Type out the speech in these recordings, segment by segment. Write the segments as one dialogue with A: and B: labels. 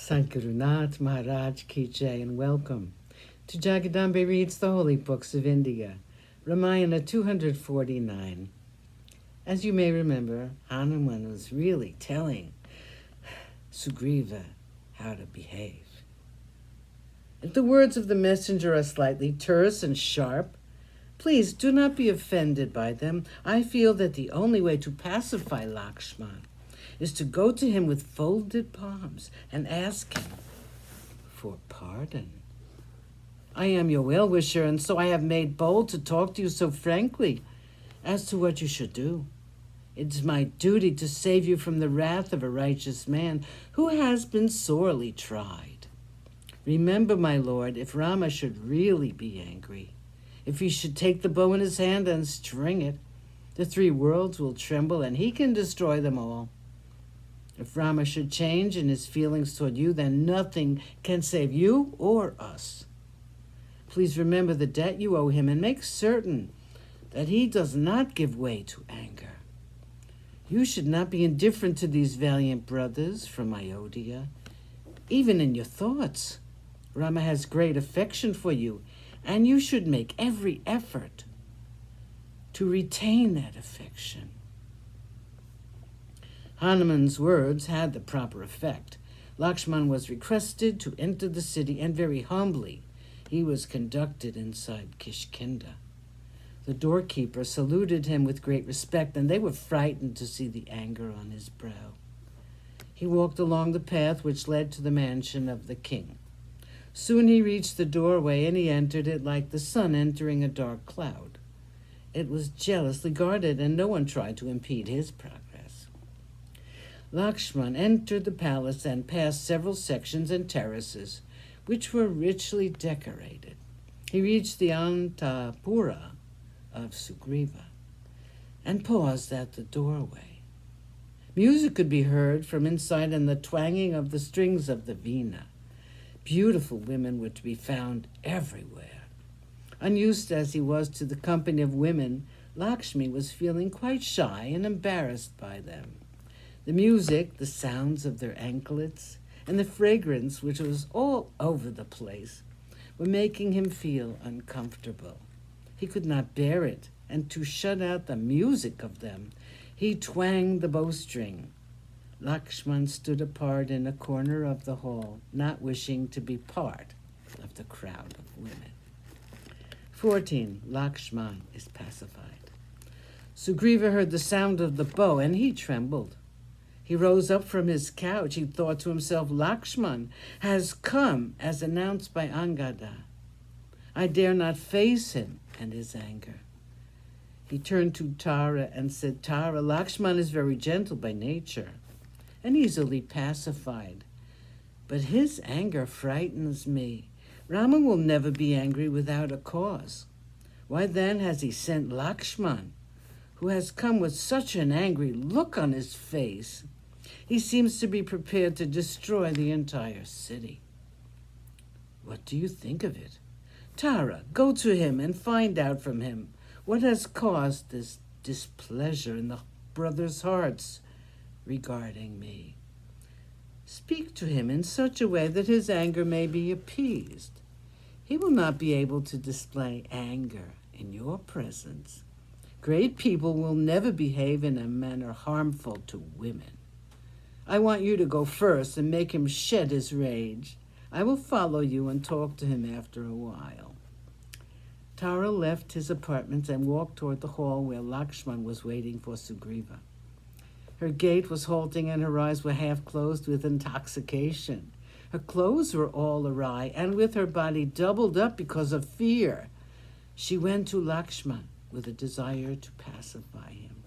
A: Sadhguru Nath Maharaj Ki Jai, and welcome to Jagadambe Reads the Holy Books of India, Ramayana249. As you may remember, Hanuman was really telling Sugriva how to behave. If the words of the messenger are slightly terse and sharp, please do not be offended by them. I feel that the only way to pacify Lakshman is to go to him with folded palms and ask him for pardon. I am your well-wisher, and so I have made bold to talk to you so frankly as to what you should do. It is my duty to save you from the wrath of a righteous man who has been sorely tried. Remember, my lord, if Rama should really be angry, if he should take the bow in his hand and string it, the three worlds will tremble and he can destroy them all. If Rama should change in his feelings toward you, then nothing can save you or us. Please remember the debt you owe him and make certain that he does not give way to anger. You should not be indifferent to these valiant brothers from Ayodhya, even in your thoughts. Rama has great affection for you, and you should make every effort to retain that affection. Hanuman's words had the proper effect. Lakshman was requested to enter the city, and very humbly he was conducted inside Kishkinda. The doorkeeper saluted him with great respect, and they were frightened to see the anger on his brow. He walked along the path which led to the mansion of the king. Soon he reached the doorway, and he entered it like the sun entering a dark cloud. It was jealously guarded, and no one tried to impede his progress. Lakshman entered the palace and passed several sections and terraces, which were richly decorated. He reached the Antapura of Sugriva and paused at the doorway. Music could be heard from inside, and the twanging of the strings of the veena. Beautiful women were to be found everywhere. Unused as he was to the company of women, Lakshmi was feeling quite shy and embarrassed by them. The music, the sounds of their anklets, and the fragrance, which was all over the place, were making him feel uncomfortable. He could not bear it, and to shut out the music of them, he twanged the bowstring. Lakshman stood apart in a corner of the hall, not wishing to be part of the crowd of women. 14. Lakshman is pacified. Sugriva heard the sound of the bow, and he trembled. He rose up from his couch. He thought to himself, Lakshman has come as announced by Angada. I dare not face him and his anger. He turned to Tara and said, Tara, Lakshman is very gentle by nature and easily pacified, but his anger frightens me. Rama will never be angry without a cause. Why then has he sent Lakshman, who has come with such an angry look on his face? He seems to be prepared to destroy the entire city. What do you think of it? Tara, go to him and find out from him what has caused this displeasure in the brothers' hearts regarding me. Speak to him in such a way that his anger may be appeased. He will not be able to display anger in your presence. Great people will never behave in a manner harmful to women. I want you to go first and make him shed his rage. I will follow you and talk to him after a while. Tara left his apartments and walked toward the hall where Lakshman was waiting for Sugriva. Her gait was halting and her eyes were half closed with intoxication. Her clothes were all awry, and with her body doubled up because of fear, she went to Lakshman with a desire to pacify him.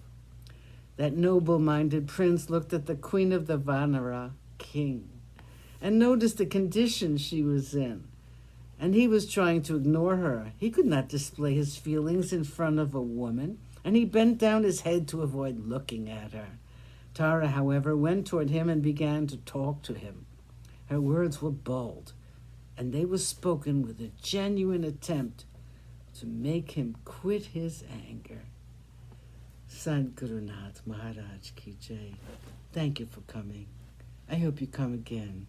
A: That noble-minded prince looked at the queen of the Vanara king and noticed the condition she was in, and he was trying to ignore her. He could not display his feelings in front of a woman, and he bent down his head to avoid looking at her. Tara, however, went toward him and began to talk to him. Her words were bold, and they were spoken with a genuine attempt to make him quit his anger. Sadhguru Nath Maharaj Ki Jai. Thank you for coming. I hope you come again.